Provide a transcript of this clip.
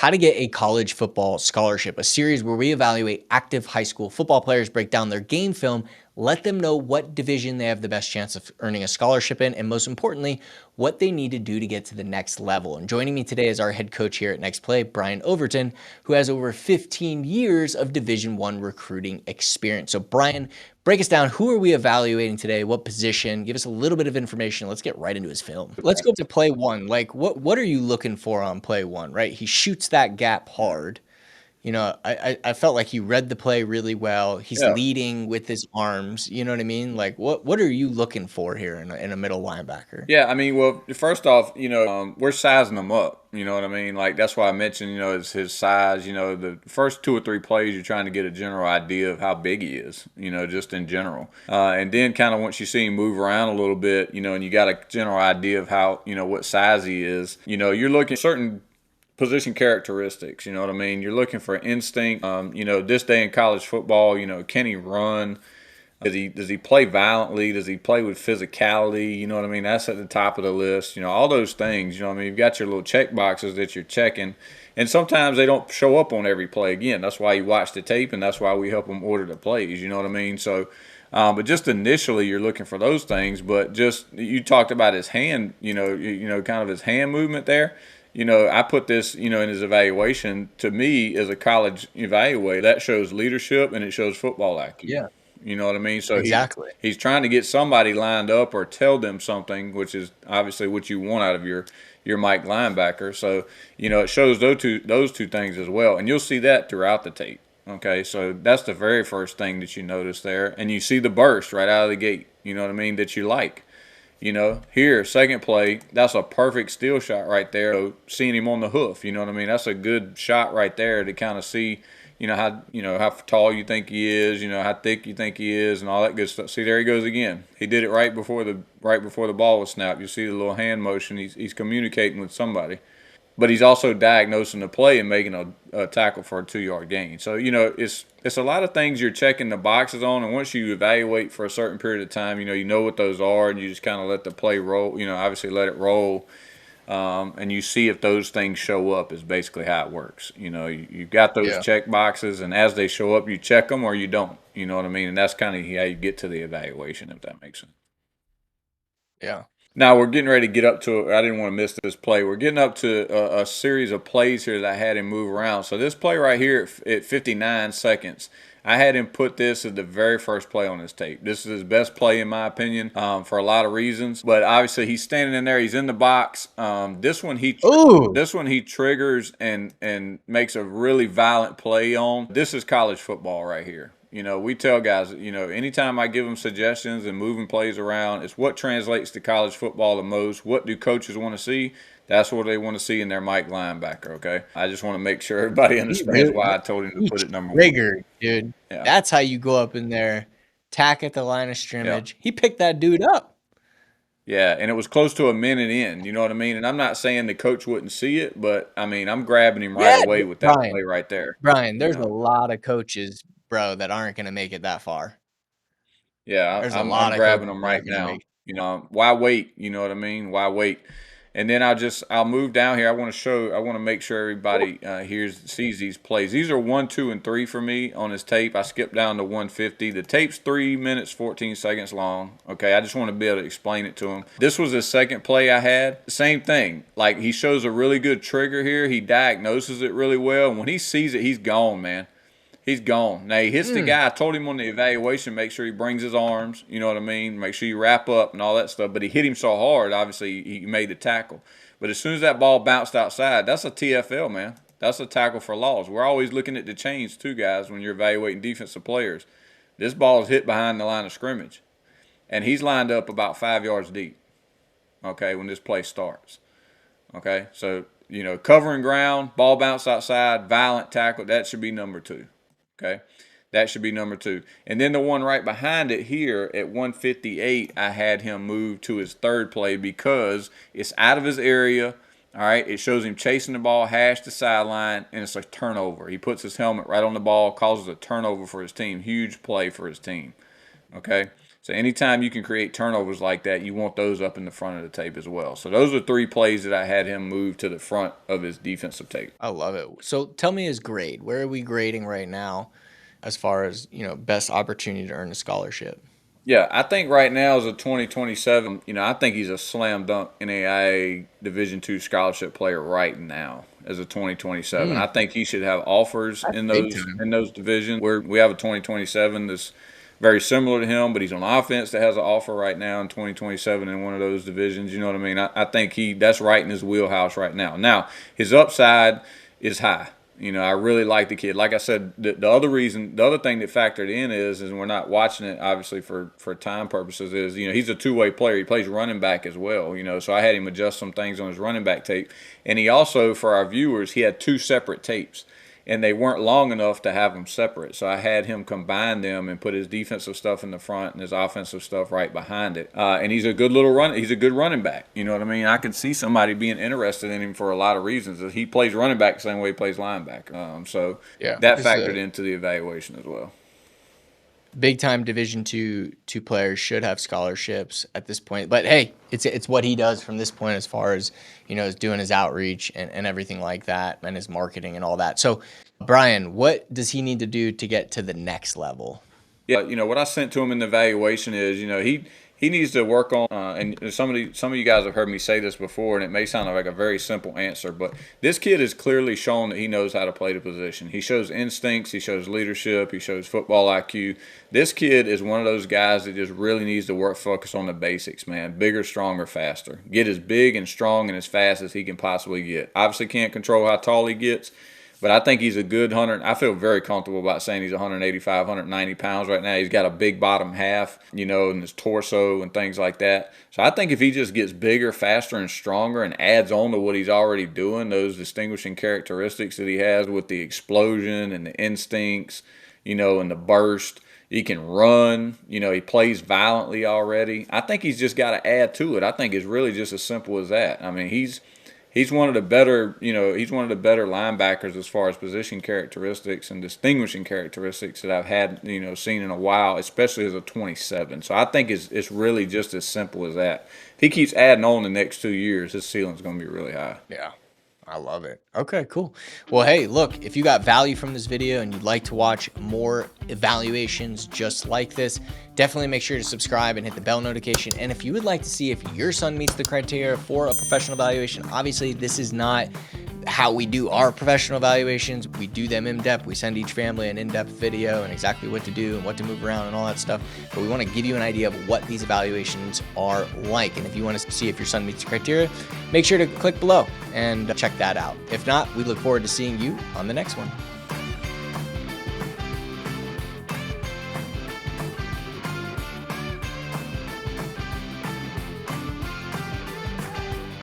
How to Get a College Football Scholarship, a series where we evaluate active high school football players, break down their game film, let them know what division they have the best chance of earning a scholarship in, and most importantly, what they need to do to get to the next level. And joining me today is our head coach here at Next Play, Brian Overton, who has over 15 years of Division I recruiting experience. So Brian, break us down. Who are we evaluating today? What position? Give us a little bit of information. Let's get right into his film. Let's go to play one. Like, what are you looking for on play one, right? He shoots that gap hard. I felt like he read the play really well. He's Yeah. leading with his arms. You know what I mean? Like, what are you looking for here in a middle linebacker? Yeah, I mean, well, first off, we're sizing them up. You know what I mean? Like that's why I mentioned, is his size. The first two or three plays, you're trying to get a general idea of how big he is. Just in general, and then kind of once you see him move around a little bit, and you got a general idea of how, what size he is. You're looking at certain position characteristics. You know what I mean? You're looking for instinct. This day in college football, can he run? Does he play violently? Does he play with physicality? You know what I mean? That's at the top of the list. All those things. You know what I mean? You've got your little check boxes that you're checking, and sometimes they don't show up on every play. Again, that's why you watch the tape, and that's why we help them order the plays. You know what I mean? So, but just initially, you're looking for those things. But just you talked about his hand. Kind of his hand movement there. I put this, in his evaluation. To me, as a college evaluator, that shows leadership and it shows football acumen. Yeah, You know what I mean? So exactly. he's trying to get somebody lined up or tell them something, which is obviously what you want out of your Mike linebacker. So it shows those two things as well, and you'll see that throughout the tape. Okay, so that's the very first thing that you notice there, and you see the burst right out of the gate. You know what I mean? That you like. Here, second play, that's a perfect steal shot right there. So seeing him on the hoof, you know what I mean? That's a good shot right there to kind of see, how tall you think he is, how thick you think he is, and all that good stuff. See, there he goes again. He did it right before the ball was snapped. You see the little hand motion. He's communicating with somebody. But he's also diagnosing the play and making a tackle for a 2-yard gain. So it's a lot of things you're checking the boxes on, and once you evaluate for a certain period of time, you know what those are, and you just kind of let the play roll. Obviously let it roll, and you see if those things show up. Is basically how it works. You've got those Yeah, check boxes, and as they show up, you check them or you don't. You know what I mean? And that's kind of how you get to the evaluation, if that makes sense. yeah. Now we're getting ready to get up to. I didn't want to miss this play. We're getting up to a series of plays here that I had him move around. So this play right here at 59 seconds, I had him put this as the very first play on his tape. This is his best play in my opinion, for a lot of reasons. But obviously he's standing in there. He's in the box. Ooh, This one he triggers and makes a really violent play on. This is college football right here. We tell guys, anytime I give them suggestions and moving plays around, it's what translates to college football the most. What do coaches want to see? That's what they want to see in their Mike linebacker, okay? I just want to make sure everybody he understands really why I told him to he put it number one. triggered, dude. Yeah, That's how you go up in there, tack at the line of yeah, scrimmage. He picked that dude up. yeah. And it was close to a minute in, you know what I mean? And I'm not saying the coach wouldn't see it, but, I mean, I'm grabbing him right Yeah, away with that play Brian. right there, Brian, you there's a know? lot of coaches, bro, that aren't gonna make it that far. Yeah, There's a I'm lot of coaches grabbing them that right aren't gonna now. make Why wait? You know what I mean? Why wait? And then I'll move down here. I want to make sure everybody sees these plays. These are 1, 2, and 3 for me on his tape. I skipped down to 150. The tape's 3 minutes 14 seconds long. Okay, I just want to be able to explain it to him. This was his second play I had. Same thing. Like he shows a really good trigger here. He diagnoses it really well. And when he sees it, he's gone, man. He's gone. Now he hits the Mm, guy. I told him on the evaluation, make sure he brings his arms. You know what I mean? Make sure you wrap up and all that stuff. But he hit him so hard, obviously he made the tackle. But as soon as that ball bounced outside, that's a TFL, man. That's a tackle for loss. We're always looking at the chains too, guys, when you're evaluating defensive players. This ball is hit behind the line of scrimmage, and he's lined up about 5 yards deep. Okay, when this play starts. Okay, so covering ground, ball bounced outside, violent tackle. That should be number 2. Okay. That should be number 2. And then the one right behind it here at 158, I had him move to his third play because it's out of his area. All right. It shows him chasing the ball, hash the sideline, and it's a turnover. He puts his helmet right on the ball, causes a turnover for his team. Huge play for his team. Okay. So anytime you can create turnovers like that, you want those up in the front of the tape as well. So those are 3 plays that I had him move to the front of his defensive tape. I love it. So tell me his grade. Where are we grading right now as far as, best opportunity to earn a scholarship? Yeah, I think right now as a 2027, I think he's a slam dunk NAIA Division II scholarship player right now as a 2027. Mm, I think he should have offers that's in big those time. in those divisions where we have a 2027 that's very similar to him, but he's on offense that has an offer right now in 2027 in one of those divisions. You know what I mean? I think that's right in his wheelhouse right now. Now, his upside is high. I really like the kid. Like I said, the other thing that factored in is we're not watching it obviously for time purposes. Is he's a two-way player. He plays running back as well. So I had him adjust some things on his running back tape, and he also, for our viewers, he had 2 separate tapes, and they weren't long enough to have them separate. So I had him combine them and put his defensive stuff in the front and his offensive stuff right behind it. And he's a good He's a good running back. You know what I mean? I could see somebody being interested in him for a lot of reasons. He plays running back the same way he plays linebacker. So Yeah, that it's factored a into the evaluation as well. big time Division two players should have scholarships at this point. But hey, it's what he does from this point as far as is doing his outreach and everything like that and his marketing and all that. So Brian, what does he need to do to get to the next level? Yeah, what I sent to him in the evaluation is, he needs to work on, and some of you guys have heard me say this before, and it may sound like a very simple answer, but this kid has clearly shown that he knows how to play the position. He shows instincts, he shows leadership, he shows football IQ. This kid is one of those guys that just really needs to focus on the basics, man. Bigger, stronger, faster. Get as big and strong and as fast as he can possibly get. Obviously can't control how tall he gets, but I think he's a good 100. I feel very comfortable about saying he's 185, 190 pounds right now. He's got a big bottom half, in his torso and things like that. So I think if he just gets bigger, faster, and stronger and adds on to what he's already doing, those distinguishing characteristics that he has with the explosion and the instincts, and the burst, he can run. He plays violently already. I think he's just got to add to it. I think it's really just as simple as that. I mean, he's one of the better, he's one of the better linebackers as far as position characteristics and distinguishing characteristics that I've had, seen in a while, especially as a 27. So I think it's really just as simple as that. If he keeps adding on the next 2 years, his ceiling's going to be really high. Yeah. I love it. Okay, cool. Well, hey, look, if you got value from this video and you'd like to watch more evaluations just like this, definitely make sure to subscribe and hit the bell notification. And if you would like to see if your son meets the criteria for a professional evaluation, obviously this is not how we do our professional evaluations. We do them in depth. We send each family an in-depth video and exactly what to do and what to move around and all that stuff. But we want to give you an idea of what these evaluations are like. And if you want to see if your son meets the criteria, make sure to click below and check that out. If not, we look forward to seeing you on the next one.